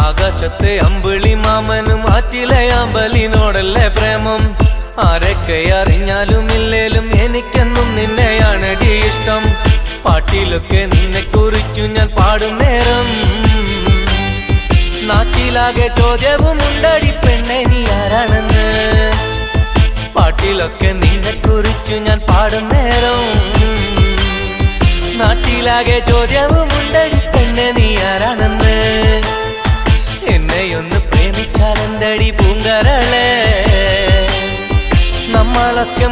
ആകാശത്തെ അമ്പിളി മാമനും ആറ്റിലെ അമ്പലിനോടല്ലേ പ്രേമം. ആരൊക്കെ അറിഞ്ഞാലും ഇല്ലേലും എനിക്കെന്നും നിന്നെയാണടി ഇഷ്ടം. പാട്ടിലൊക്കെ നിന്നെ കുറിച്ചു ഞാൻ പാടും നേരം നാട്ടിലാകെ ചോദ്യവും ഉണ്ടടി പെണ്ണെ നീ ആരാണെന്ന്. പാട്ടിലൊക്കെ നിന്നെ കുറിച്ചു ഞാൻ പാടും നേരം നാട്ടിലാകെ ചോദ്യവും ഉണ്ടടി പെണ്ണെ നീ ആരാണെന്ന്. എന്നെയൊന്ന് പ്രേമിച്ചാലെന്തടി പൂങ്കരളെ, നമ്മളൊക്കെ